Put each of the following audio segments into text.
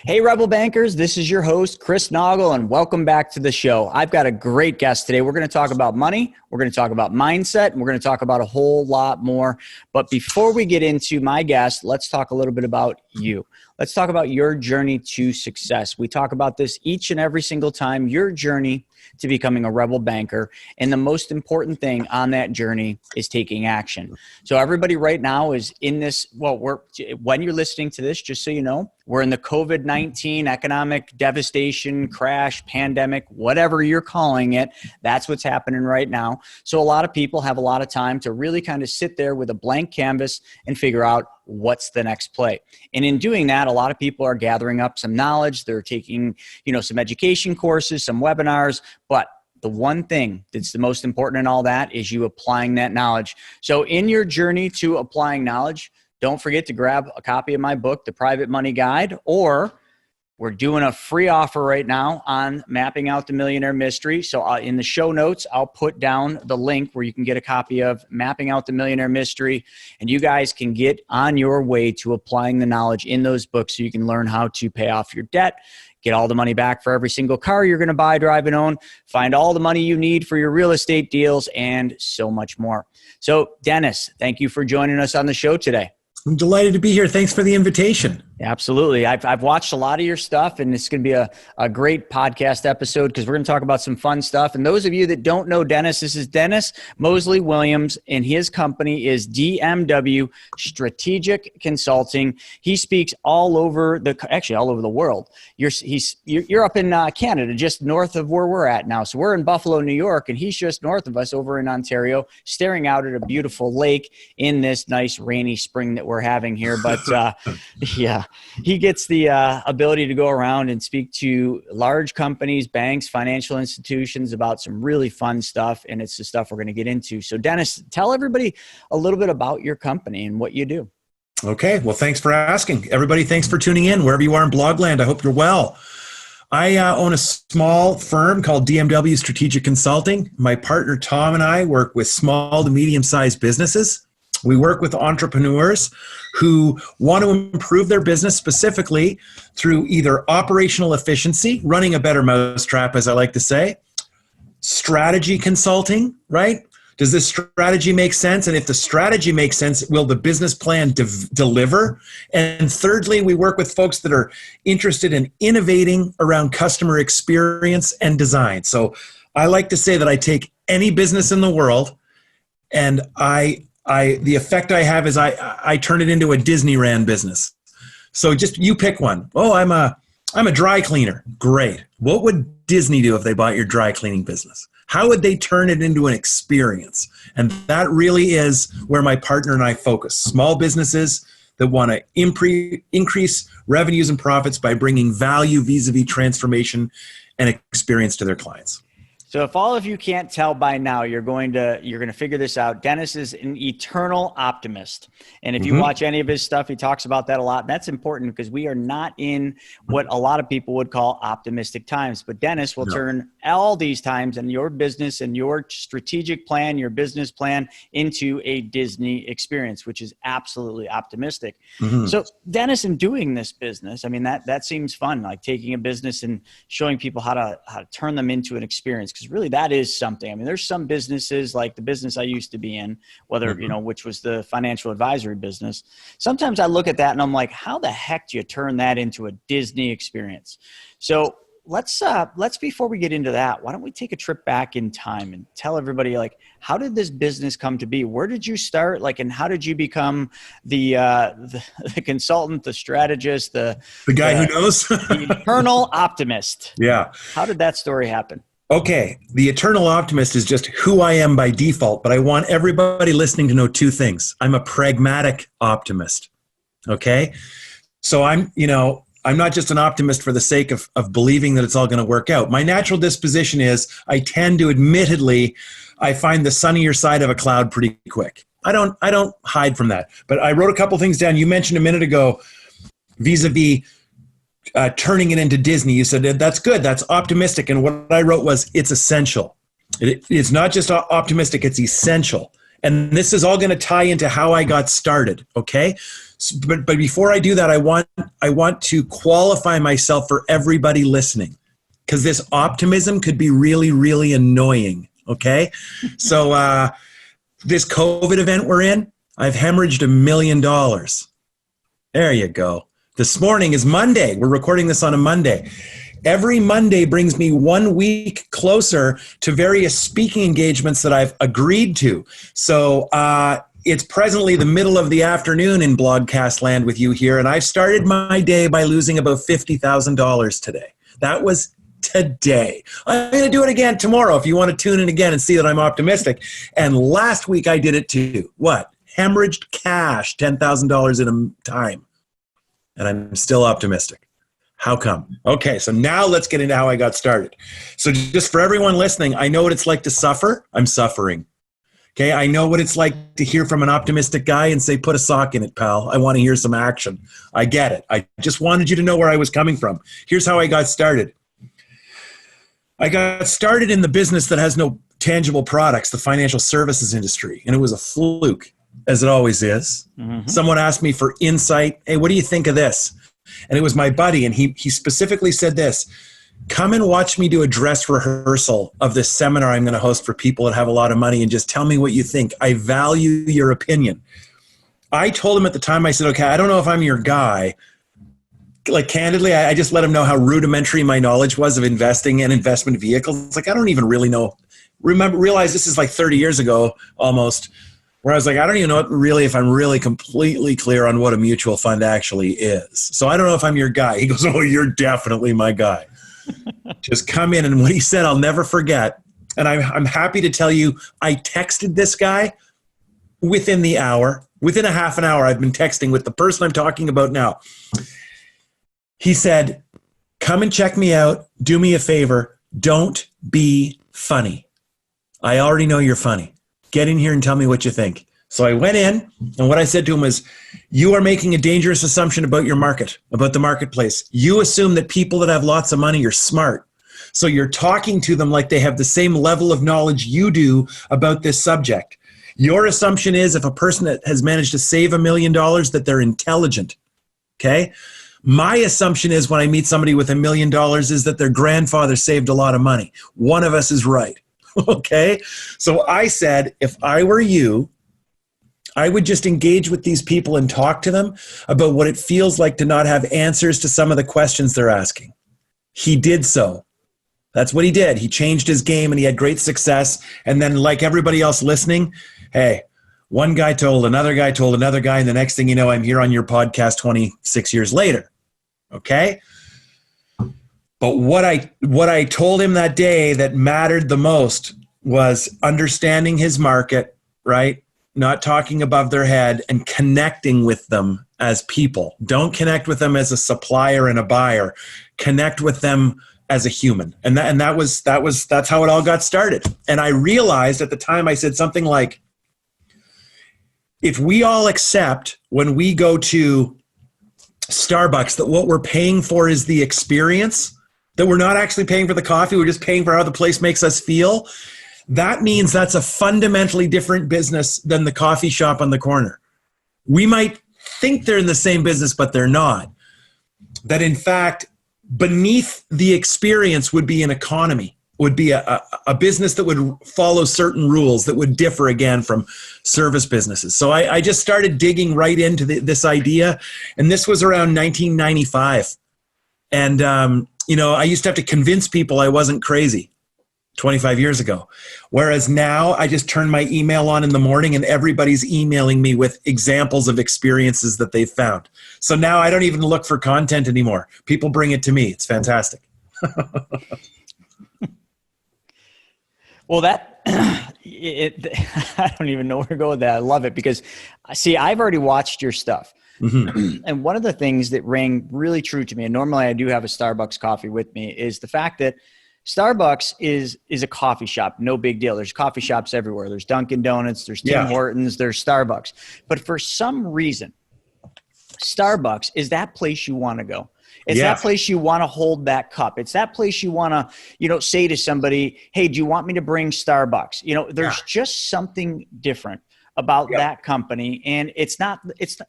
Hey, Rebel Bankers, this is your host, Chris Naugle, and welcome back to the show. I've got a great guest today. We're going to talk about money, we're going to talk about mindset, and we're going to talk about a whole lot more. But before we get into my guest, let's talk a little bit about you. Let's talk about your journey to success. We talk about this each and every single time, your journey to becoming a Rebel Banker. And the most important thing on that journey is taking action. So everybody right now is in this, when you're listening to this, just so you know, we're in the COVID-19 economic devastation, crash, pandemic, whatever you're calling it. That's what's happening right now. So a lot of people have a lot of time to really kind of sit there with a blank canvas and figure out what's the next play. And in doing that, a lot of people are gathering up some knowledge. They're taking, some education courses, some webinars, but the one thing that's the most important in all that is you applying that knowledge. So in your journey to applying knowledge, don't forget to grab a copy of my book, The Private Money Guide, or we're doing a free offer right now on Mapping Out the Millionaire Mystery. So in the show notes, I'll put down the link where you can get a copy of Mapping Out the Millionaire Mystery, and you guys can get on your way to applying the knowledge in those books so you can learn how to pay off your debt, get all the money back for every single car you're going to buy, drive, and own, find all the money you need for your real estate deals, and so much more. So Dennis, thank you for joining us on the show today. I'm delighted to be here. Thanks for the invitation. Absolutely. I've watched a lot of your stuff, and it's going to be a great podcast episode because we're going to talk about some fun stuff. And those of you that don't know Dennis, this is Dennis Moseley-Williams, and his company is DMW Strategic Consulting. He speaks all over the world. You're up in Canada, just north of where we're at now. So we're in Buffalo, New York, and he's just north of us over in Ontario, staring out at a beautiful lake in this nice rainy spring that we're having here. But yeah. He gets the ability to go around and speak to large companies, banks, financial institutions about some really fun stuff, and it's the stuff we're going to get into. So Dennis, tell everybody a little bit about your company and what you do. Okay. Well, thanks for asking. Everybody, thanks for tuning in wherever you are in Blogland. I hope you're well. I own a small firm called DMW Strategic Consulting. My partner, Tom, and I work with small to medium-sized businesses. We work with entrepreneurs who want to improve their business specifically through either operational efficiency, running a better mousetrap, as I like to say, strategy consulting, right? Does this strategy make sense? And if the strategy makes sense, will the business plan deliver? And thirdly, we work with folks that are interested in innovating around customer experience and design. So I like to say that I take any business in the world and the effect I have is I turn it into a Disneyland business. So just you pick one. Oh, I'm a dry cleaner. Great. What would Disney do if they bought your dry cleaning business? How would they turn it into an experience? And that really is where my partner and I focus. Small businesses that want to increase revenues and profits by bringing value vis-a-vis transformation and experience to their clients. So if all of you can't tell by now, you're going to figure this out. Dennis is an eternal optimist. And if you watch any of his stuff, he talks about that a lot. And that's important because we are not in what a lot of people would call optimistic times. But Dennis will turn all these times in your business and your strategic plan, your business plan into a Disney experience, which is absolutely optimistic. So Dennis, in doing this business, I mean, that seems fun, like taking a business and showing people how to turn them into an experience. Because really that is something. I mean, there's some businesses like the business I used to be in, whether, which was the financial advisory business. Sometimes I look at that and I'm like, how the heck do you turn that into a Disney experience? So let's before we get into that, why don't we take a trip back in time and tell everybody, like, how did this business come to be? Where did you start? Like, and how did you become the consultant, the strategist, the guy who knows, the eternal optimist? Yeah. How did that story happen? Okay, the eternal optimist is just who I am by default, but I want everybody listening to know two things. I'm a pragmatic optimist, okay? So I'm not just an optimist for the sake of believing that it's all going to work out. My natural disposition is I tend to I find the sunnier side of a cloud pretty quick. I don't hide from that. But I wrote a couple things down. You mentioned a minute ago vis-a-vis turning it into Disney. You said, that's good. That's optimistic. And what I wrote was, it's essential. It's not just optimistic, it's essential. And this is all going to tie into how I got started. Okay. But before I do that, I want to qualify myself for everybody listening, because this optimism could be really, really annoying. Okay. So this COVID event we're in, I've hemorrhaged $1 million. There you go. This morning is Monday. We're recording this on a Monday. Every Monday brings me 1 week closer to various speaking engagements that I've agreed to. So it's presently the middle of the afternoon in Blogcast land with you here, and I've started my day by losing about $50,000 today. That was today. I'm going to do it again tomorrow if you want to tune in again and see that I'm optimistic. And last week I did it too. What? Hemorrhaged cash, $10,000 in a time. And I'm still optimistic. How come? Okay, so now let's get into how I got started. So just for everyone listening, I know what it's like to suffer. I'm suffering. Okay, I know what it's like to hear from an optimistic guy and say, put a sock in it, pal. I want to hear some action. I get it. I just wanted you to know where I was coming from. Here's how I got started. I got started in the business that has no tangible products, the financial services industry, and it was a fluke, as it always is. Mm-hmm. Someone asked me for insight. Hey, what do you think of this? And it was my buddy, and he specifically said this: come and watch me do a dress rehearsal of this seminar I'm going to host for people that have a lot of money, and just tell me what you think. I value your opinion. I told him at the time, I said, okay, I don't know if I'm your guy. Like, candidly, I just let him know how rudimentary my knowledge was of investing and investment vehicles. It's like, I don't even really know. Realize this is like 30 years ago almost, where I was like, I don't even know really if I'm really completely clear on what a mutual fund actually is. So I don't know if I'm your guy. He goes, oh, you're definitely my guy. Just come in. And what he said, I'll never forget. And I'm happy to tell you, I texted this guy within the hour. Within a half an hour, I've been texting with the person I'm talking about now. He said, come and check me out. Do me a favor. Don't be funny. I already know you're funny. Get in here and tell me what you think. So I went in, and what I said to him was, you are making a dangerous assumption about your market, about the marketplace. You assume that people that have lots of money are smart. So you're talking to them like they have the same level of knowledge you do about this subject. Your assumption is if a person that has managed to save $1 million that they're intelligent. Okay? My assumption is when I meet somebody with $1 million is that their grandfather saved a lot of money. One of us is right. Okay? So I said, if I were you, I would just engage with these people and talk to them about what it feels like to not have answers to some of the questions they're asking. He did so. That's what he did. He changed his game and he had great success. And then, like everybody else listening, hey, one guy told another guy told another guy, and the next thing you know, I'm here on your podcast 26 years later. Okay? But what I told him that day that mattered the most was understanding his market, right? Not talking above their head and connecting with them as people. Don't connect with them as a supplier and a buyer. Connect with them as a human. And that's how it all got started. And I realized at the time, I said something like, if we all accept when we go to Starbucks that what we're paying for is the experience, that we're not actually paying for the coffee, we're just paying for how the place makes us feel, that means that's a fundamentally different business than the coffee shop on the corner. We might think they're in the same business, but they're not. That in fact, beneath the experience would be an economy, would be a business that would follow certain rules that would differ again from service businesses. So I just started digging right into this idea. And this was around 1995. And, I used to have to convince people I wasn't crazy 25 years ago. Whereas now I just turn my email on in the morning and everybody's emailing me with examples of experiences that they've found. So now I don't even look for content anymore. People bring it to me. It's fantastic. Well, I don't even know where to go with that. I love it because, see, I've already watched your stuff. Mm-hmm. And one of the things that rang really true to me, and normally I do have a Starbucks coffee with me, is the fact that Starbucks is a coffee shop. No big deal. There's coffee shops everywhere. There's Dunkin' Donuts, there's Tim Hortons, there's Starbucks. But for some reason, Starbucks is that place you want to go. It's that place you want to hold that cup. It's that place you want to, say to somebody, hey, do you want me to bring Starbucks? There's just something different about that company. And it's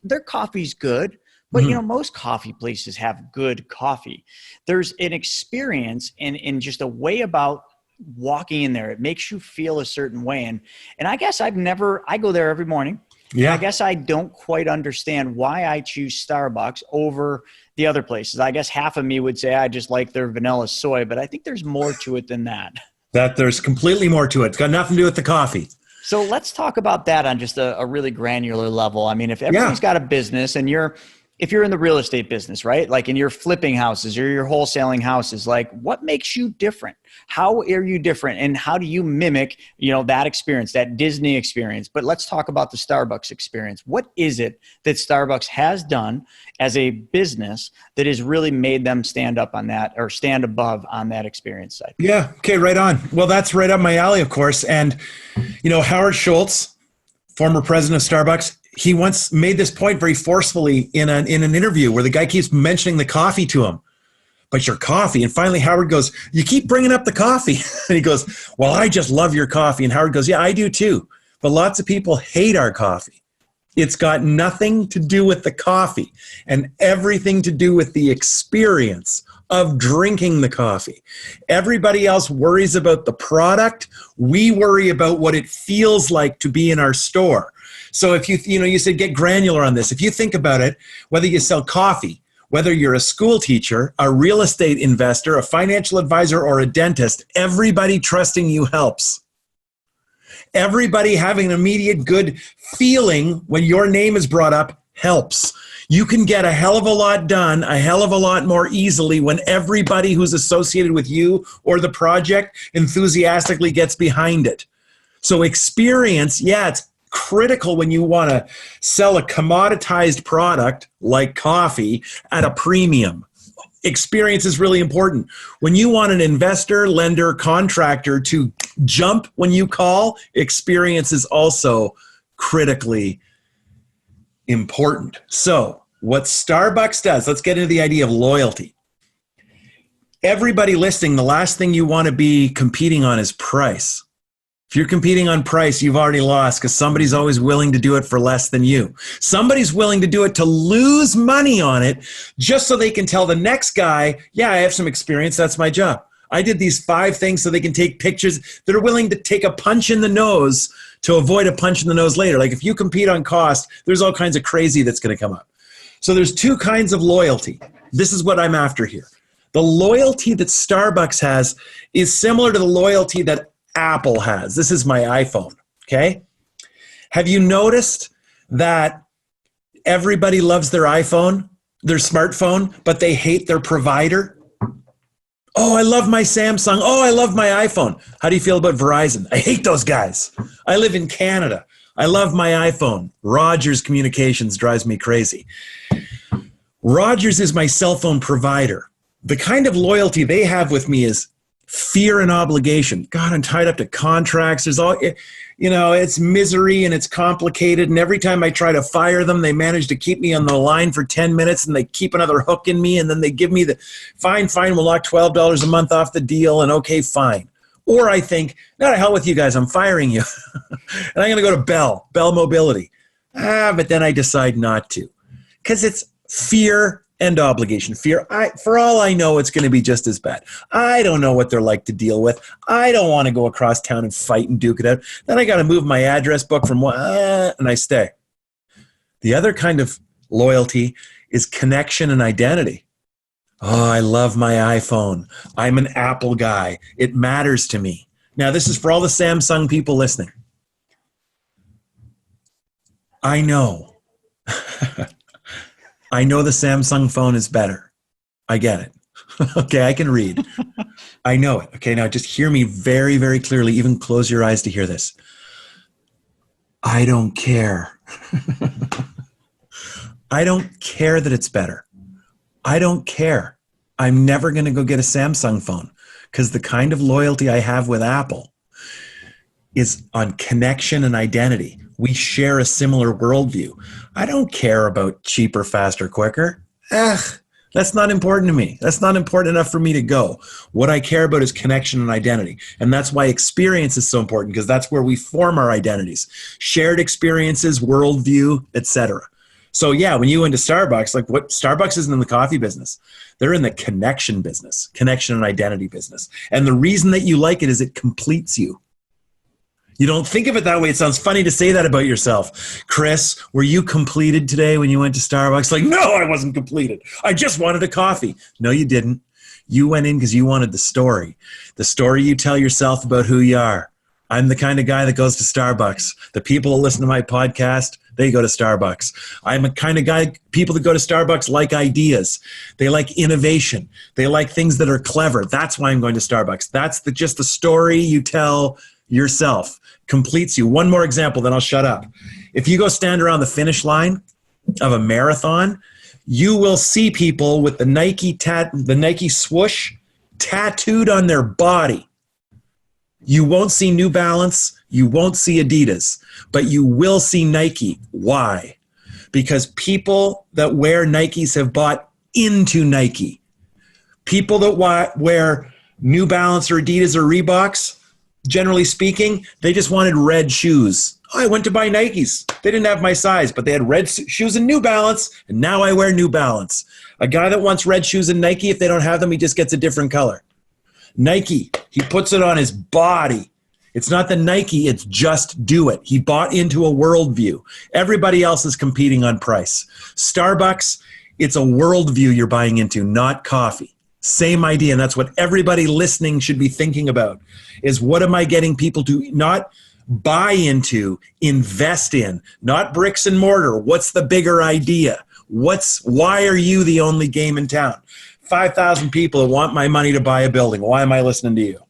their coffee's good, but most coffee places have good coffee. There's an experience and just a way about walking in there. It makes you feel a certain way. And I guess I go there every morning. Yeah. I guess I don't quite understand why I choose Starbucks over the other places. I guess half of me would say I just like their vanilla soy, but I think there's more to it than that. There's completely more to it. It's got nothing to do with the coffee. So let's talk about that on just a really granular level. I mean, if everybody's got a business and if you're in the real estate business, right? Like, and you're flipping houses or you're wholesaling houses, like, what makes you different? How are you different? And how do you mimic, that experience, that Disney experience? But let's talk about the Starbucks experience. What is it that Starbucks has done as a business that has really made them stand up on that, or stand above on that experience side? Yeah. Okay. Right on. Well, that's right up my alley, of course. And, Howard Schultz, former president of Starbucks, he once made this point very forcefully in an interview where the guy keeps mentioning the coffee to him. But your coffee. And finally, Howard goes, you keep bringing up the coffee. And he goes, well, I just love your coffee. And Howard goes, yeah, I do too. But lots of people hate our coffee. It's got nothing to do with the coffee and everything to do with the experience of drinking the coffee. Everybody else worries about the product. We worry about what it feels like to be in our store. So if you said get granular on this. If you think about it, whether you sell coffee, whether you're a school teacher, a real estate investor, a financial advisor, or a dentist, everybody trusting you helps. Everybody having an immediate good feeling when your name is brought up helps. You can get a hell of a lot done, a hell of a lot more easily when everybody who's associated with you or the project enthusiastically gets behind it. So experience, it's critical when you want to sell a commoditized product like coffee at a premium. Experience is really important. When you want an investor, lender, contractor to jump when you call, experience is also critically important. So what Starbucks does, let's get into the idea of loyalty. Everybody listening, the last thing you want to be competing on is price. If you're competing on price, you've already lost, because somebody's always willing to do it for less than you. Somebody's willing to do it to lose money on it just so they can tell the next guy, yeah, I have some experience. That's my job. I did these 5 things so they can take pictures. That are willing to take a punch in the nose to avoid a punch in the nose later. Like if you compete on cost, there's all kinds of crazy that's going to come up. So there's 2 kinds of loyalty. This is what I'm after here. The loyalty that Starbucks has is similar to the loyalty that Apple has. This is my iPhone, okay? Have you noticed that everybody loves their iPhone, their smartphone, but they hate their provider? Oh, I love my Samsung. Oh, I love my iPhone. How do you feel about Verizon? I hate those guys. I live in Canada. I love my iPhone. Rogers Communications drives me crazy. Rogers is my cell phone provider. The kind of loyalty they have with me is fear and obligation. God, I'm tied up to contracts. There's all, it's misery and it's complicated. And every time I try to fire them, they manage to keep me on the line for 10 minutes and they keep another hook in me. And then they give me the fine, we'll knock $12 a month off the deal. And okay, fine. Or I think, no, to hell with you guys, I'm firing you. And I'm going to go to Bell Mobility. But then I decide not to, because it's fear and obligation. Fear, for all I know, it's going to be just as bad. I don't know what they're like to deal with. I don't want to go across town and fight and duke it out. Then I got to move my address book from one, and I stay. The other kind of loyalty is connection and identity. Oh, I love my iPhone. I'm an Apple guy. It matters to me. Now, this is for all the Samsung people listening. I know. I know the Samsung phone is better. I get it. Okay, I can read. I know it. Okay, now just hear me very, very clearly. Even close your eyes to hear this. I don't care. I don't care that it's better. I don't care. I'm never going to go get a Samsung phone, because the kind of loyalty I have with Apple is on connection and identity. We share a similar worldview. I don't care about cheaper, faster, quicker. That's not important to me. That's not important enough for me to go. What I care about is connection and identity. And that's why experience is so important, because that's where we form our identities. Shared experiences, worldview, etc. So yeah, when you went to Starbucks, like what Starbucks isn't in the coffee business. They're in the connection business, connection and identity business. And the reason that you like it is it completes you. You don't think of it that way. It sounds funny to say that about yourself. Chris, were you completed today when you went to Starbucks? Like, no, I wasn't completed. I just wanted a coffee. No, you didn't. You went in because you wanted the story you tell yourself about who you are. I'm the kind of guy that goes to Starbucks. The people that listen to my podcast, they go to Starbucks. I'm a kind of guy, people that go to Starbucks like ideas. They like innovation. They like things that are clever. That's why I'm going to Starbucks. That's just the story you tell yourself. Completes you. One more example, then I'll shut up. If you go stand around the finish line of a marathon, you will see people with the Nike swoosh tattooed on their body. You won't see New Balance, you won't see Adidas, but you will see Nike. Why? Because people that wear Nikes have bought into Nike. People that wear New Balance or Adidas or Reeboks, generally speaking, they just wanted red shoes. Oh, I went to buy Nikes. They didn't have my size, but they had red shoes and New Balance, and now I wear New Balance. A guy that wants red shoes and Nike, if they don't have them, he just gets a different color. Nike, he puts it on his body. It's not the Nike, it's just do it. He bought into a worldview. Everybody else is competing on price. Starbucks, it's a worldview you're buying into, not coffee. Same idea, and that's what everybody listening should be thinking about, is what am I getting people to not buy into, invest in, not bricks and mortar. What's the bigger idea? Why are you the only game in town? 5,000 people that want my money to buy a building. Why am I listening to you?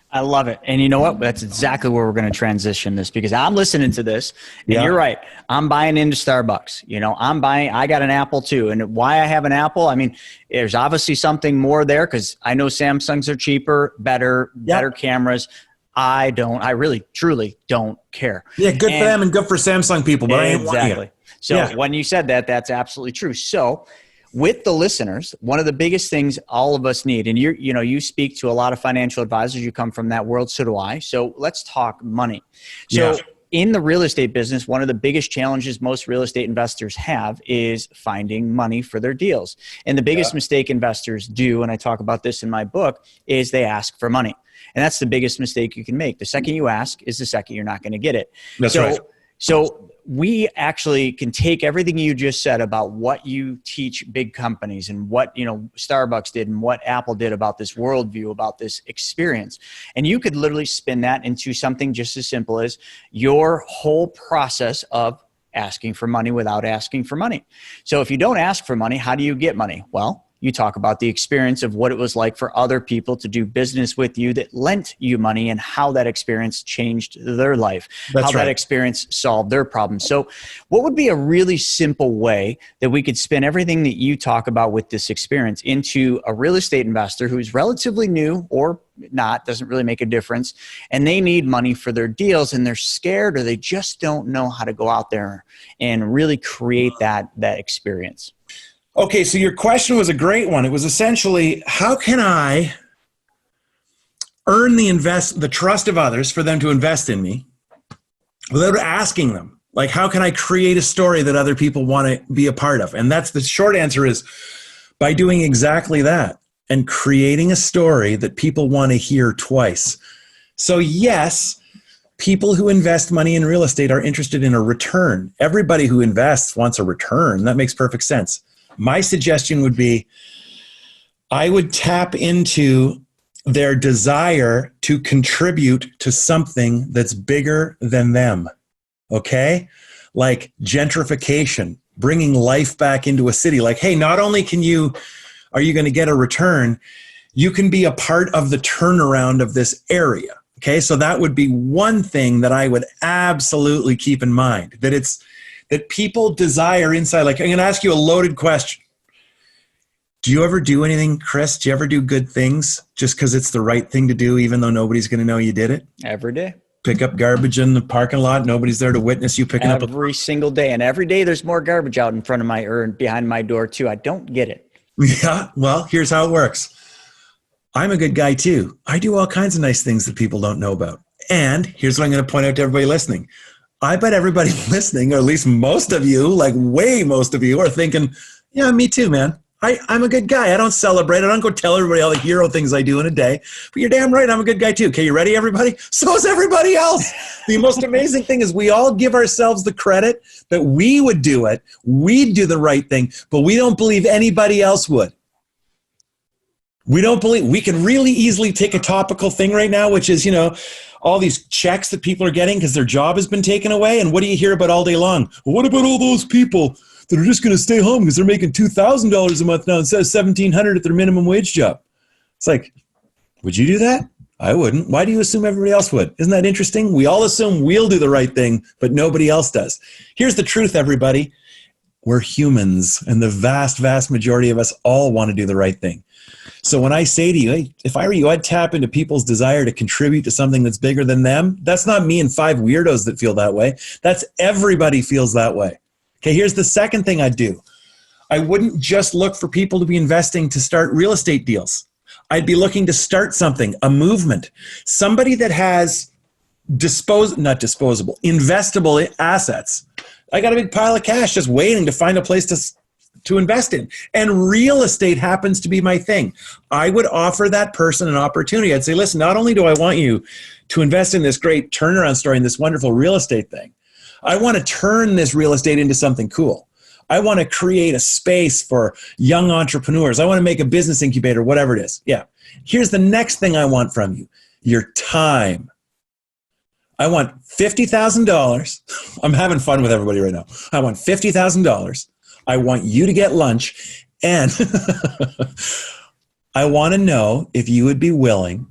I love it. And you know what? That's exactly where we're going to transition this, because I'm listening to this and You're right. I'm buying into Starbucks. I got an Apple too. And why I have an Apple, I mean, there's obviously something more there, because I know Samsungs are cheaper, better cameras. I really, truly don't care. Yeah, good for them and good for Samsung people, but I ain't want you. So when you said that, that's absolutely true. So with the listeners, one of the biggest things all of us need, and you speak to a lot of financial advisors, you come from that world, so do I. So let's talk money. So in the real estate business, one of the biggest challenges most real estate investors have is finding money for their deals. And the biggest mistake investors do, and I talk about this in my book, is they ask for money. And that's the biggest mistake you can make. The second you ask is the second you're not going to get it. That's right. So we actually can take everything you just said about what you teach big companies and what, Starbucks did and what Apple did about this worldview, about this experience. And you could literally spin that into something just as simple as your whole process of asking for money without asking for money. So if you don't ask for money, how do you get money? Well, you talk about the experience of what it was like for other people to do business with you that lent you money and how that experience changed their life, that experience solved their problems. So what would be a really simple way that we could spin everything that you talk about with this experience into a real estate investor who's relatively new or not, doesn't really make a difference, and they need money for their deals and they're scared or they just don't know how to go out there and really create that experience? Okay, so your question was a great one. It was essentially, how can I earn the trust of others for them to invest in me without asking them? Like, how can I create a story that other people want to be a part of? And that's the short answer is by doing exactly that and creating a story that people want to hear twice. So yes, people who invest money in real estate are interested in a return. Everybody who invests wants a return. That makes perfect sense. My suggestion would be I would tap into their desire to contribute to something that's bigger than them, okay? Like gentrification, bringing life back into a city. Like, hey, not only are you going to get a return, you can be a part of the turnaround of this area, okay? So that would be one thing that I would absolutely keep in mind, that people desire inside. Like, I'm going to ask you a loaded question. Do you ever do anything, Chris? Do you ever do good things just because it's the right thing to do, even though nobody's going to know you did it? Every day. Pick up garbage in the parking lot. Nobody's there to witness you picking up. Every single day. And every day there's more garbage out in front of behind my door too. I don't get it. Yeah, well, here's how it works. I'm a good guy too. I do all kinds of nice things that people don't know about. And here's what I'm going to point out to everybody listening. I bet everybody listening, or at least most of you, like way most of you, are thinking, yeah, me too, man. I'm a good guy. I don't celebrate. I don't go tell everybody all the hero things I do in a day. But you're damn right, I'm a good guy too. Okay, you ready, everybody? So is everybody else. The most amazing thing is we all give ourselves the credit that we would do it. We'd do the right thing, but we don't believe anybody else would. We don't believe, we can really easily take a topical thing right now, which is, all these checks that people are getting because their job has been taken away. And what do you hear about all day long? Well, what about all those people that are just going to stay home because they're making $2,000 a month now instead of $1,700 at their minimum wage job? It's like, would you do that? I wouldn't. Why do you assume everybody else would? Isn't that interesting? We all assume we'll do the right thing, but nobody else does. Here's the truth, everybody. We're humans, and the vast, vast majority of us all want to do the right thing. So when I say to you, hey, if I were you, I'd tap into people's desire to contribute to something that's bigger than them. That's not me and 5 weirdos that feel that way. That's everybody feels that way. Okay, here's the second thing I'd do. I wouldn't just look for people to be investing to start real estate deals. I'd be looking to start something, a movement, somebody that has investable assets. I got a big pile of cash just waiting to find a place to invest in. And real estate happens to be my thing. I would offer that person an opportunity. I'd say, listen, not only do I want you to invest in this great turnaround story and this wonderful real estate thing, I want to turn this real estate into something cool. I want to create a space for young entrepreneurs. I want to make a business incubator, whatever it is. Yeah. Here's the next thing I want from you, your time. I want $50,000. I'm having fun with everybody right now. I want $50,000. I want you to get lunch, and I want to know if you would be willing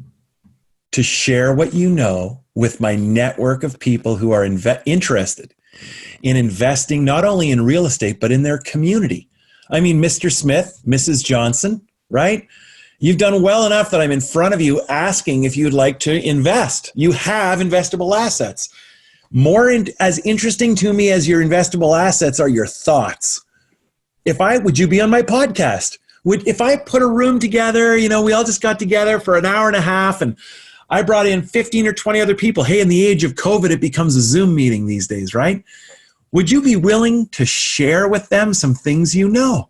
to share what you know with my network of people who are interested in investing not only in real estate, but in their community. I mean, Mr. Smith, Mrs. Johnson, right? You've done well enough that I'm in front of you asking if you'd like to invest. You have investable assets. As interesting to me as your investable assets are your thoughts. Would you be on my podcast? If I put a room together, we all just got together for an hour and a half and I brought in 15 or 20 other people. Hey, in the age of COVID, it becomes a Zoom meeting these days, right? Would you be willing to share with them some things you know?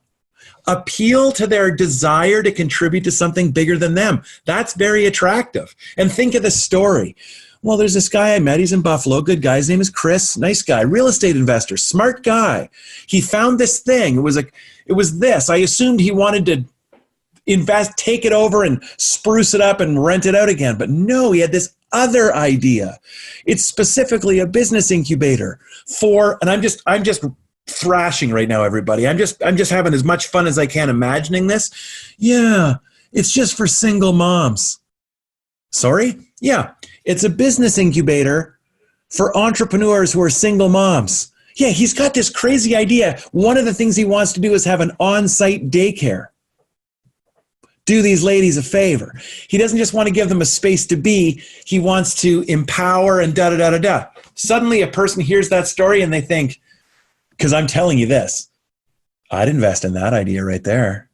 Appeal to their desire to contribute to something bigger than them. That's very attractive. And think of the story. Well, there's this guy I met. He's in Buffalo. Good guy. His name is Chris. Nice guy. Real estate investor. Smart guy. He found this thing. It was this. I assumed he wanted to invest, take it over and spruce it up and rent it out again. But no, he had this other idea. It's specifically a business incubator and I'm just thrashing right now, everybody. I'm just having as much fun as I can imagining this. Yeah, it's just for single moms. Sorry? Yeah, it's a business incubator for entrepreneurs who are single moms. Yeah, he's got this crazy idea. One of the things he wants to do is have an on-site daycare. Do these ladies a favor. He doesn't just want to give them a space to be. He wants to empower and da-da-da-da-da. Suddenly a person hears that story and they think, because I'm telling you this, I'd invest in that idea right there.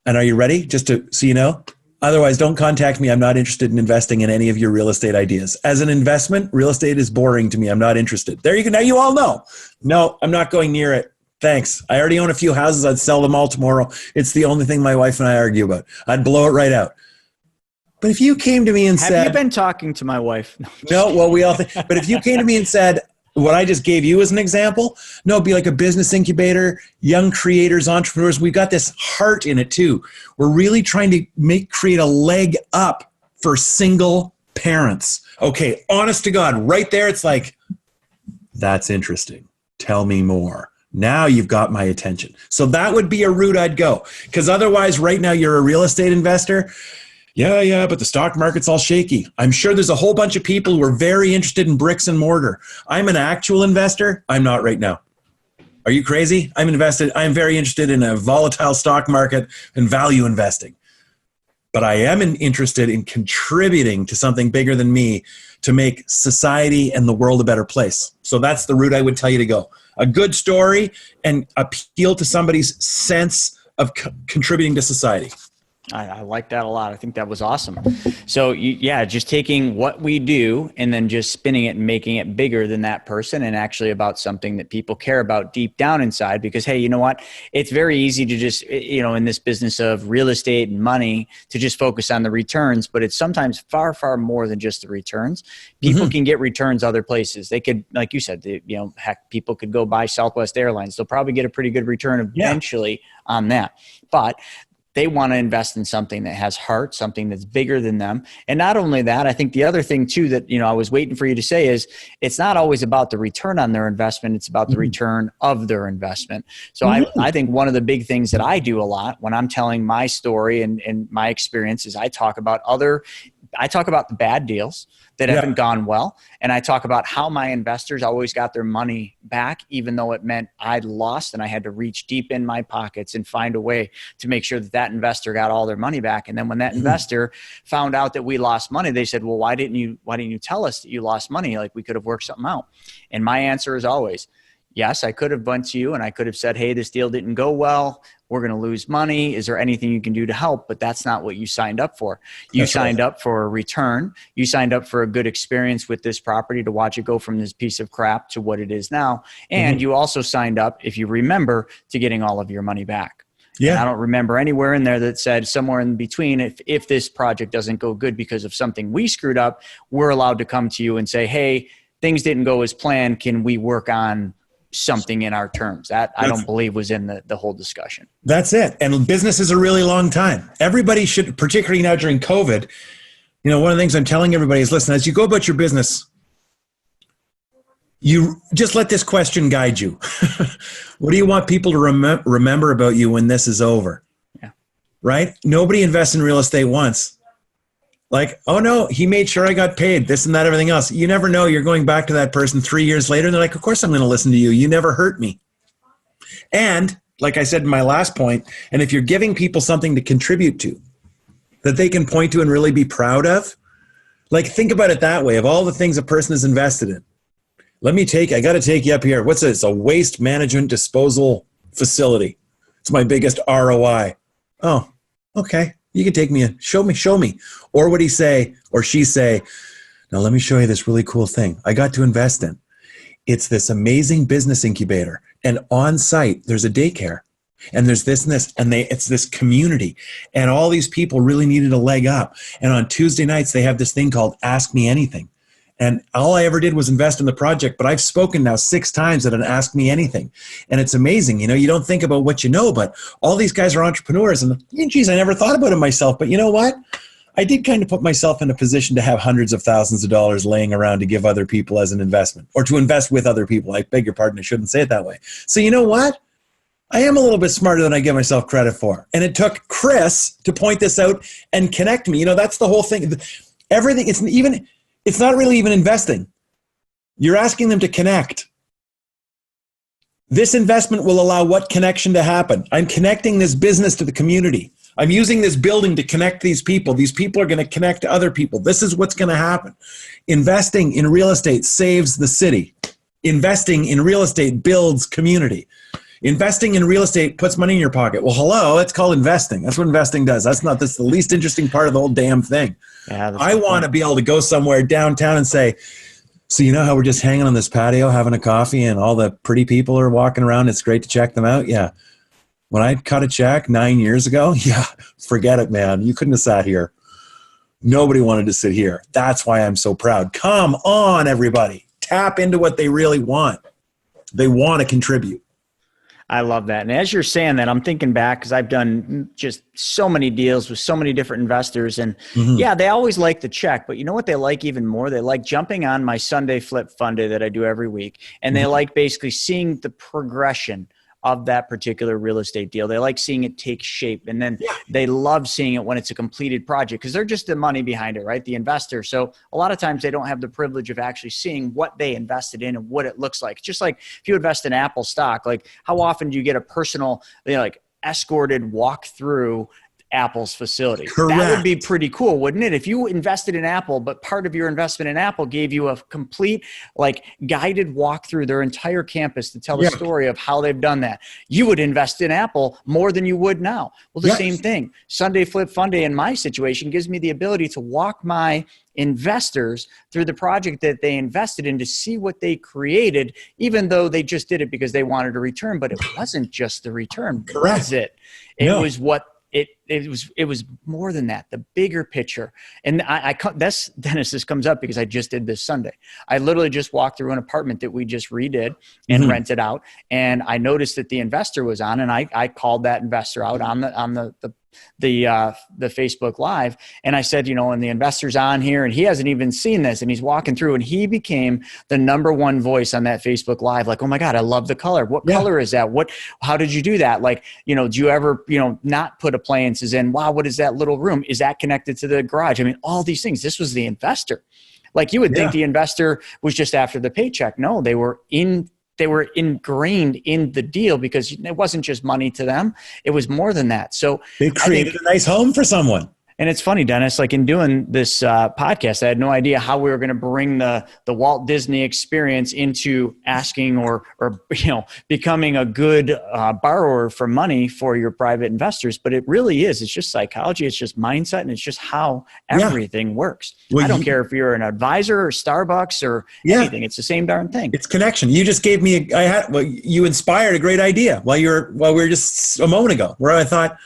And are you ready? Just so you know? Otherwise, don't contact me. I'm not interested in investing in any of your real estate ideas. As an investment, real estate is boring to me. I'm not interested. There you go. Now you all know. No, I'm not going near it. Thanks. I already own a few houses. I'd sell them all tomorrow. It's the only thing my wife and I argue about. I'd blow it right out. But if you came to me and said... Have you been talking to my wife? No, well, we all think... But if you came to me and said... What I just gave you as an example, no, it'd be like a business incubator, young creators, entrepreneurs. We've got this heart in it too. We're really trying to create a leg up for single parents. Okay, honest to God, right there, it's like, that's interesting. Tell me more. Now you've got my attention. So that would be a route I'd go. Because otherwise, right now, you're a real estate investor. Yeah, but the stock market's all shaky. I'm sure there's a whole bunch of people who are very interested in bricks and mortar. I'm an actual investor. I'm not right now. Are you crazy? I'm very interested in a volatile stock market and value investing. But I am interested in contributing to something bigger than me to make society and the world a better place. So that's the route I would tell you to go. A good story and appeal to somebody's sense of contributing to society. I like that a lot. I think that was awesome. So just taking what we do and then just spinning it and making it bigger than that person, and actually about something that people care about deep down inside. Because, hey, you know what? It's very easy to just, in this business of real estate and money, to just focus on the returns, but it's sometimes far, far more than just the returns. People can get returns other places. They could, like you said, heck, people could go buy Southwest Airlines. They'll probably get a pretty good return eventually on that. But they want to invest in something that has heart, something that's bigger than them. And not only that, I think the other thing too that, I was waiting for you to say is it's not always about the return on their investment. It's about the return of their investment. So I think one of the big things that I do a lot when I'm telling my story and my experience is I talk about the bad deals that haven't gone well. And I talk about how my investors always got their money back, even though it meant I'd lost and I had to reach deep in my pockets and find a way to make sure that investor got all their money back. And then when that investor found out that we lost money, they said, well, why didn't you tell us that you lost money? Like, we could have worked something out. And my answer is always, yes, I could have went to you and I could have said, hey, this deal didn't go well. We're going to lose money. Is there anything you can do to help? But that's not what you signed up for. You signed up for a return. You signed up for a good experience with this property, to watch it go from this piece of crap to what it is now. And you also signed up, if you remember, to getting all of your money back. Yeah. And I don't remember anywhere in there that said somewhere in between, if this project doesn't go good because of something we screwed up, we're allowed to come to you and say, hey, things didn't go as planned. Can we work on something in our terms? That I don't believe was in the whole discussion. That's it. And business is a really long time. Everybody should, particularly now during COVID, one of the things I'm telling everybody is, listen, as you go about your business, you just let this question guide you. What do you want people to remember about you when this is over? Yeah. Right? Nobody invests in real estate once. Like, oh no, he made sure I got paid, this and that, everything else. You never know. You're going back to that person 3 years later and they're like, of course I'm going to listen to you. You never hurt me. And like I said in my last point, and if you're giving people something to contribute to that they can point to and really be proud of, like, think about it that way. Of all the things a person is invested in, I got to take you up here. What's this? A waste management disposal facility. It's my biggest ROI. Oh, okay. You can take me in. Show me. Or would he say, or she say, now let me show you this really cool thing I got to invest in. It's this amazing business incubator. And on site, there's a daycare. And there's this and this. And it's this community. And all these people really needed a leg up. And on Tuesday nights, they have this thing called Ask Me Anything. And all I ever did was invest in the project, but I've spoken now 6 times at an Ask Me Anything. And it's amazing. You don't think about what you know, but all these guys are entrepreneurs. And geez, I never thought about it myself. But you know what? I did kind of put myself in a position to have hundreds of thousands of dollars laying around to give other people as an investment, or to invest with other people. I beg your pardon, I shouldn't say it that way. So you know what? I am a little bit smarter than I give myself credit for. And it took Chris to point this out and connect me. That's the whole thing. Everything, it's not really even investing. You're asking them to connect. This investment will allow what connection to happen? I'm connecting this business to the community. I'm using this building to connect these people. These people are going to connect to other people. This is what's going to happen. Investing in real estate saves the city. Investing in real estate builds community. Investing in real estate puts money in your pocket. Well, hello, it's called investing. That's what investing does. That's the least interesting part of the whole damn thing. Yeah, I want to be able to go somewhere downtown and say, so you know how we're just hanging on this patio having a coffee and all the pretty people are walking around. It's great to check them out. Yeah. When I cut a check 9 years ago, yeah, forget it, man. You couldn't have sat here. Nobody wanted to sit here. That's why I'm so proud. Come on, everybody. Tap into what they really want. They want to contribute. I love that. And as you're saying that, I'm thinking back, because I've done just so many deals with so many different investors. And yeah, they always like the check. But you know what they like even more? They like jumping on my Sunday Flip Fund Day that I do every week. And they like basically seeing the progression of that particular real estate deal. They like seeing it take shape. And then they love seeing it when it's a completed project, because they're just the money behind it, right? The investor. So a lot of times they don't have the privilege of actually seeing what they invested in and what it looks like. It's just like if you invest in Apple stock, like how often do you get a personal, escorted walk through Apple's facility. Correct. That would be pretty cool, wouldn't it? If you invested in Apple, but part of your investment in Apple gave you a complete like guided walk through their entire campus to tell the story of how they've done that. You would invest in Apple more than you would now. Well, the same thing. Sunday Flip Fun Day in my situation gives me the ability to walk my investors through the project that they invested in to see what they created, even though they just did it because they wanted a return. But it wasn't just the return, was it? It was what it was more than that, the bigger picture. And this, Dennis, this comes up because I just did this Sunday. I literally just walked through an apartment that we just redid and rented out. And I noticed that the investor was on, and I called that investor out on the Facebook Live. And I said, and the investor's on here and he hasn't even seen this, and he's walking through, and he became the #1 voice on that Facebook Live. Like, oh my God, I love the color. What color is that? How did you do that? Like, do you ever, not put appliances in? Wow. What is that little room? Is that connected to the garage? I mean, all these things. This was the investor. Like, you would think the investor was just after the paycheck. No, they were ingrained in the deal because it wasn't just money to them. It was more than that. So they created a nice home for someone. And it's funny, Dennis, like in doing this podcast, I had no idea how we were going to bring the Walt Disney experience into asking or becoming a good borrower for money for your private investors. But it really is. It's just psychology. It's just mindset. And it's just how everything works. Well, I don't care if you're an advisor or Starbucks or anything. It's the same darn thing. It's connection. You just gave me you inspired a great idea while we were just a moment ago, where I thought,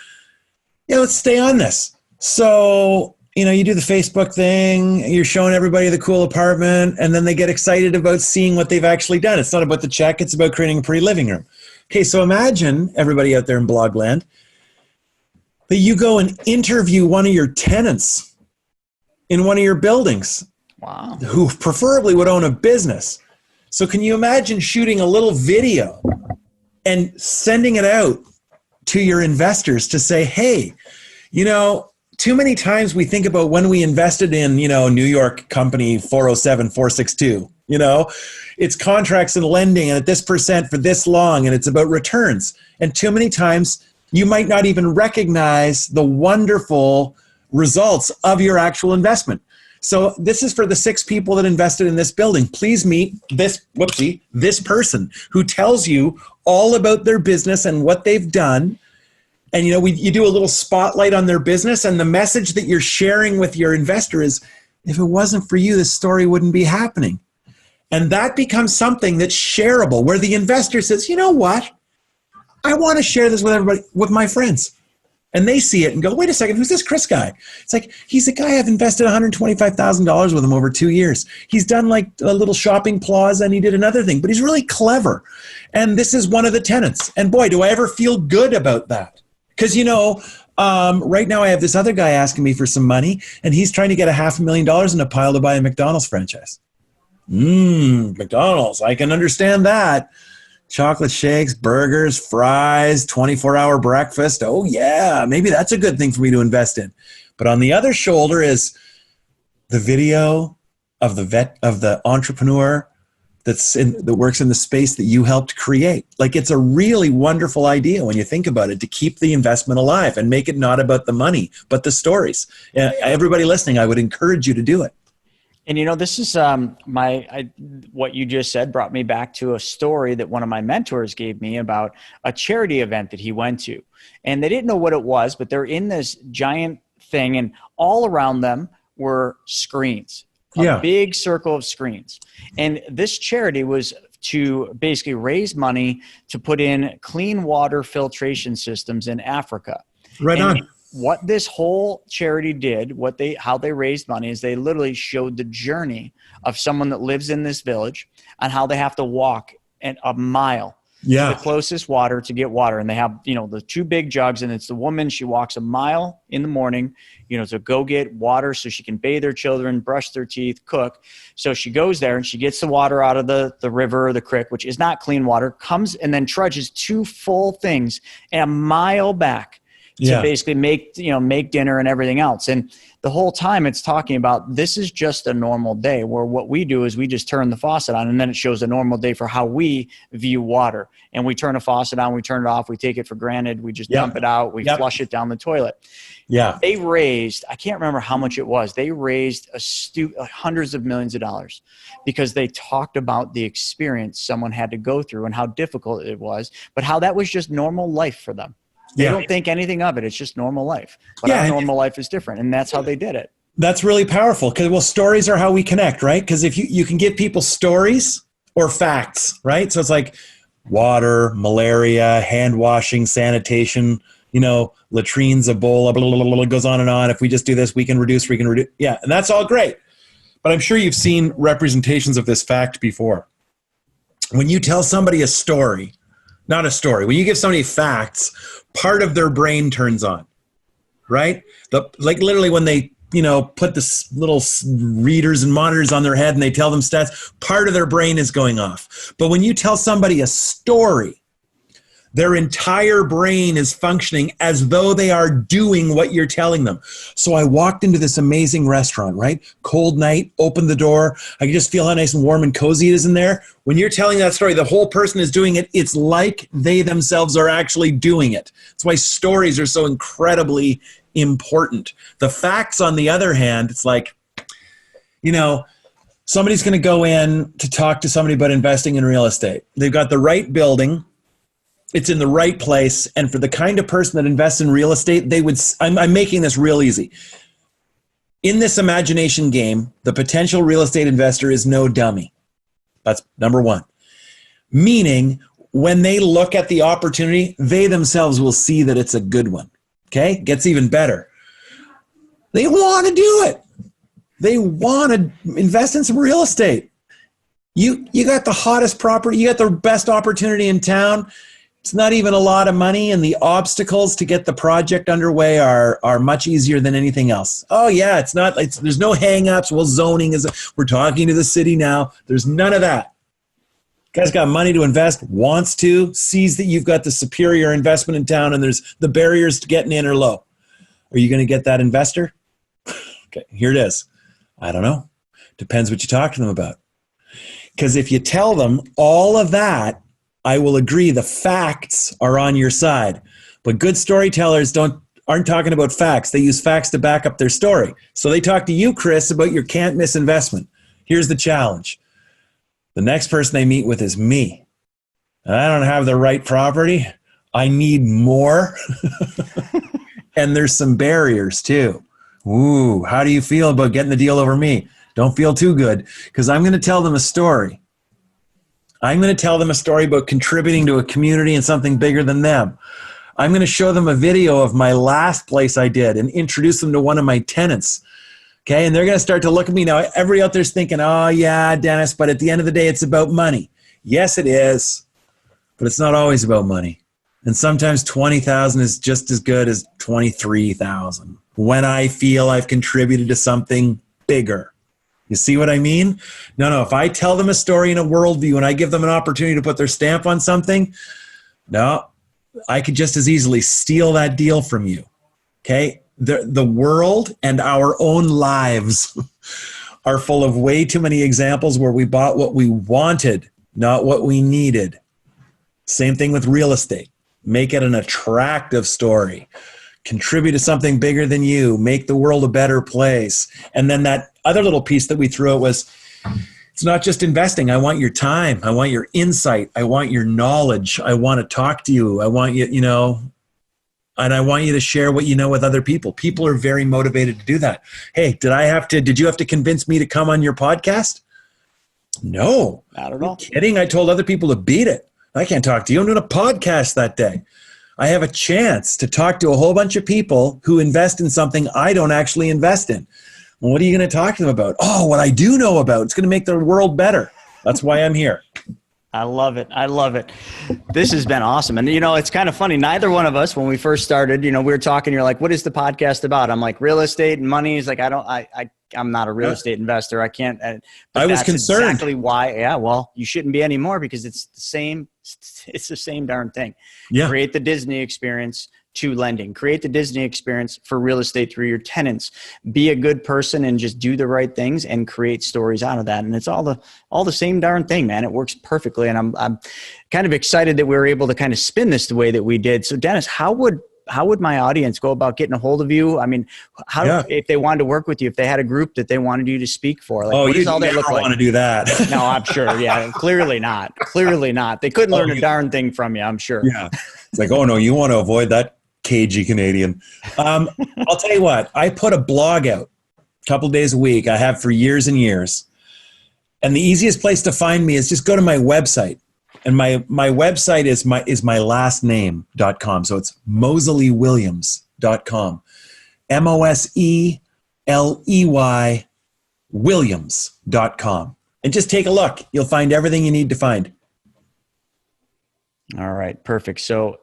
let's stay on this. So, you do the Facebook thing, you're showing everybody the cool apartment, and then they get excited about seeing what they've actually done. It's not about the check, it's about creating a pretty living room. Okay, so imagine, everybody out there in Blogland, that you go and interview one of your tenants in one of your buildings. Wow. Who preferably would own a business. So can you imagine shooting a little video and sending it out to your investors to say, hey, too many times we think about when we invested in, New York company 407462, it's contracts and lending and at this percent for this long, and it's about returns. And too many times you might not even recognize the wonderful results of your actual investment. So this is for the 6 people that invested in this building. Please meet this person who tells you all about their business and what they've done. And, you do a little spotlight on their business, and the message that you're sharing with your investor is, if it wasn't for you, this story wouldn't be happening. And that becomes something that's shareable, where the investor says, you know what? I want to share this with everybody, with my friends. And they see it and go, wait a second, who's this Chris guy? It's like, he's a guy I've invested $125,000 with him over 2 years. He's done like a little shopping plaza, and he did another thing, but he's really clever. And this is one of the tenants. And boy, do I ever feel good about that. Because, right now I have this other guy asking me for some money, and he's trying to get $500,000 in a pile to buy a McDonald's franchise. McDonald's, I can understand that. Chocolate shakes, burgers, fries, 24-hour breakfast. Oh, yeah, maybe that's a good thing for me to invest in. But on the other shoulder is the video of the entrepreneur that works in the space that you helped create. Like, it's a really wonderful idea when you think about it, to keep the investment alive and make it not about the money, but the stories. Everybody listening, I would encourage you to do it. And this is what you just said brought me back to a story that one of my mentors gave me about a charity event that he went to. And they didn't know what it was, but they're in this giant thing, and all around them were screens. A big circle of screens. And this charity was to basically raise money to put in clean water filtration systems in Africa. Right on. What this whole charity did, how they raised money, is they literally showed the journey of someone that lives in this village on how they have to walk a mile to the closest water to get water. And they have, the 2 big jugs, and it's the woman, she walks a mile in the morning, to go get water so she can bathe her children, brush their teeth, cook. So she goes there and she gets the water out of the river or the creek, which is not clean water, comes and then trudges 2 full things and a mile back to basically make dinner and everything else. And the whole time it's talking about, this is just a normal day, where what we do is we just turn the faucet on, and then it shows a normal day for how we view water. And we turn a faucet on, we turn it off, we take it for granted, we just dump it out, we flush it down the toilet. Yeah. They raised, I can't remember how much it was. They raised hundreds of millions of dollars because they talked about the experience someone had to go through and how difficult it was, but how that was just normal life for them. They don't think anything of it. It's just normal life. But our normal life is different, and that's how they did it. That's really powerful because, stories are how we connect, right? Because if you can give people stories or facts, right? So it's like water, malaria, hand washing, sanitation, latrines, Ebola, blah, blah, blah, blah, goes on and on. If we just do this, we can reduce. Yeah, and that's all great. But I'm sure you've seen representations of this fact before. When you tell somebody a story, not a story, when you give somebody facts, part of their brain turns on, right? Like literally when they, put this little readers and monitors on their head and they tell them stats, part of their brain is going off. But when you tell somebody a story, their entire brain is functioning as though they are doing what you're telling them. So I walked into this amazing restaurant, right? Cold night, opened the door. I could just feel how nice and warm and cozy it is in there. When you're telling that story, the whole person is doing it. It's like they themselves are actually doing it. That's why stories are so incredibly important. The facts, on the other hand, it's like, somebody's going to go in to talk to somebody about investing in real estate. They've got the right building. It's in the right place. And for the kind of person that invests in real estate, I'm making this real easy. In this imagination game, the potential real estate investor is no dummy. That's number one. Meaning, when they look at the opportunity, they themselves will see that it's a good one. Okay? Gets even better. They want to do it. They want to invest in some real estate. You got the hottest property. You got the best opportunity in town. It's not even a lot of money, and the obstacles to get the project underway are much easier than anything else. Oh yeah, there's no hang-ups. Well, zoning we're talking to the city now. There's none of that. Guy's got money to invest, wants to, sees that you've got the superior investment in town, and there's the barriers to getting in are low. Are you going to get that investor? Okay, here it is. I don't know. Depends what you talk to them about. Because if you tell them all of that, I will agree the facts are on your side. But good storytellers aren't talking about facts. They use facts to back up their story. So they talk to you, Chris, about your can't miss investment. Here's the challenge. The next person they meet with is me. I don't have the right property. I need more. And there's some barriers too. Ooh, how do you feel about getting the deal over me? Don't feel too good, because I'm going to tell them a story. I'm going to tell them a story about contributing to a community and something bigger than them. I'm going to show them a video of my last place I did and introduce them to one of my tenants. Okay, and they're going to start to look at me now. Everybody out there's thinking, oh yeah, Dennis, but at the end of the day, it's about money. Yes, it is, but it's not always about money. And sometimes 20,000 is just as good as 23,000 when I feel I've contributed to something bigger. You see what I mean? No, if I tell them a story in a worldview and I give them an opportunity to put their stamp on something, no, I could just as easily steal that deal from you. Okay? The world and our own lives are full of way too many examples where we bought what we wanted, not what we needed. Same thing with real estate. Make it an attractive story. Contribute to something bigger than you. Make the world a better place. And then that other little piece that we threw out was, it's not just investing. I want your time. I want your insight. I want your knowledge. I want to talk to you. I want you, and I want you to share what you know with other people. People are very motivated to do that. Hey, did you have to convince me to come on your podcast? No. Not at all. Kidding. I told other people to beat it. I can't talk to you. I'm doing a podcast that day. I have a chance to talk to a whole bunch of people who invest in something I don't actually invest in. Well, what are you going to talk to them about? Oh, what I do know about. It's going to make the world better. That's why I'm here. I love it. I love it. This has been awesome. And, it's kind of funny. Neither one of us, when we first started, we were talking, you're like, what is the podcast about? I'm like, real estate and money. Is like, I'm not a real estate investor. I can't. I was concerned. Exactly why. Yeah. Well, you shouldn't be anymore because it's the same darn thing. Yeah. Create the Disney experience, to lending. Create the Disney experience for real estate through your tenants. Be a good person and just do the right things and create stories out of that. And it's all the same darn thing, man. It works perfectly. And I'm kind of excited that we were able to kind of spin this the way that we did. So Dennis, how would my audience go about getting a hold of you? I mean, if they wanted to work with you, if they had a group that they wanted you to speak for, like, what does all that look like? Want to do that? No, I'm sure. Yeah, clearly not. Clearly not. They couldn't learn a darn thing from you, I'm sure. Yeah, it's like, oh no, you want to avoid that cagey Canadian. I'll tell you what. I put a blog out a couple days a week. I have for years and years. And the easiest place to find me is just go to my website. And my website is my last name.com. So it's Moseley-Williams.com. Moseley Williams.com. And just take a look. You'll find everything you need to find. All right, perfect. So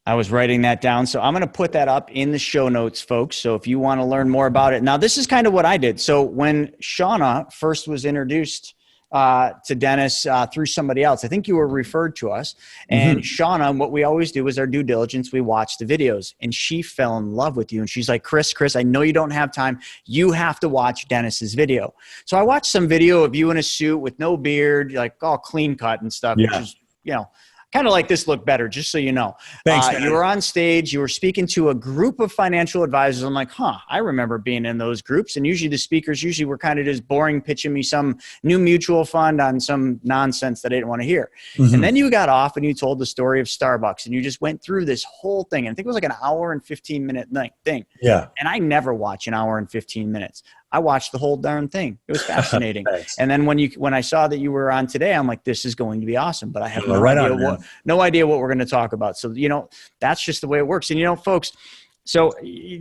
I was writing that down. So I'm going to put that up in the show notes, folks. So if you want to learn more about it. Now, this is kind of what I did. So when Shauna first was introduced to Dennis through somebody else, I think you were referred to us. And Shauna, what we always do is our due diligence. We watch the videos, and she fell in love with you. And she's like, Chris, I know you don't have time. You have to watch Dennis's video. So I watched some video of you in a suit with no beard, like all clean cut and stuff, which is, kind of like this look better, just so you know. Thanks, you were on stage. You were speaking to a group of financial advisors. I'm like, I remember being in those groups. And usually the speakers were kind of just boring, pitching me some new mutual fund on some nonsense that I didn't want to hear. And then you got off and you told the story of Starbucks. And you just went through this whole thing. And I think it was like an hour and 15-minute thing. Yeah. And I never watch an hour and 15 minutes. I watched the whole darn thing. It was fascinating. And then when I saw that you were on today, I'm like, this is going to be awesome. But I have no idea what we're going to talk about. So, that's just the way it works. And, folks, so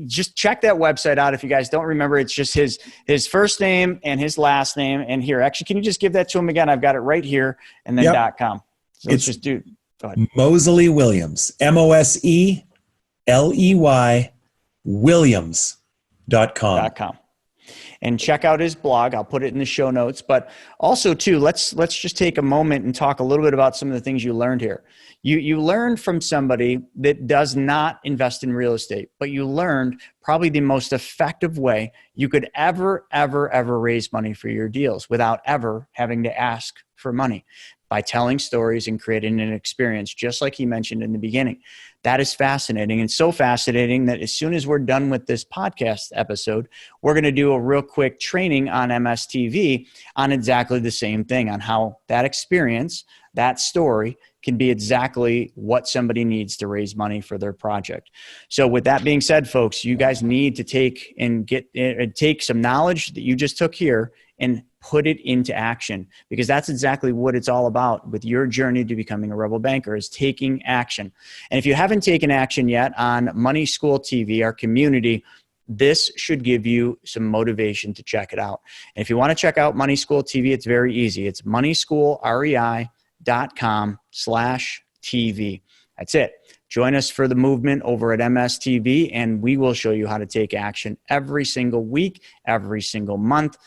just check that website out. If you guys don't remember, it's just his first name and his last name. And here, actually, can you just give that to him again? I've got it right here, and then .com. So let's just go ahead. Moseley-Williams, Moseley Williams.com. And check out his blog. I'll put it in the show notes. But also, too, let's just take a moment and talk a little bit about some of the things you learned here. You learned from somebody that does not invest in real estate, but you learned probably the most effective way you could ever raise money for your deals without ever having to ask for money, by telling stories and creating an experience, just like he mentioned in the beginning. That is fascinating, and so fascinating that as soon as we're done with this podcast episode, we're going to do a real quick training on MSTV on exactly the same thing, on how that experience, that story, can be exactly what somebody needs to raise money for their project. So with that being said, folks, you guys need to take some knowledge that you just took here and put it into action, because that's exactly what it's all about with your journey to becoming a Rebel Banker, is taking action. And if you haven't taken action yet on Money School TV, our community, this should give you some motivation to check it out. And if you want to check out Money School TV, it's very easy. It's moneyschoolrei.com/TV. That's it. Join us for the movement over at MSTV, and we will show you how to take action every single week, every single month,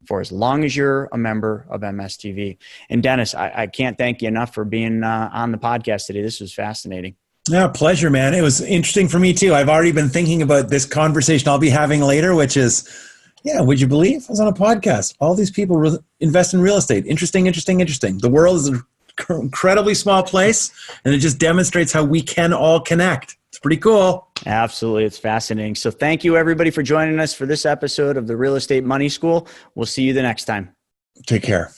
for as long as you're a member of MSTV. And Dennis, I can't thank you enough for being on the podcast today. This was fascinating. Yeah, pleasure, man. It was interesting for me too. I've already been thinking about this conversation I'll be having later, which is, would you believe I was on a podcast? All these people invest in real estate. Interesting. The world is an incredibly small place, and it just demonstrates how we can all connect. It's pretty cool. Absolutely. It's fascinating. So thank you, everybody, for joining us for this episode of the Real Estate Money School. We'll see you the next time. Take care.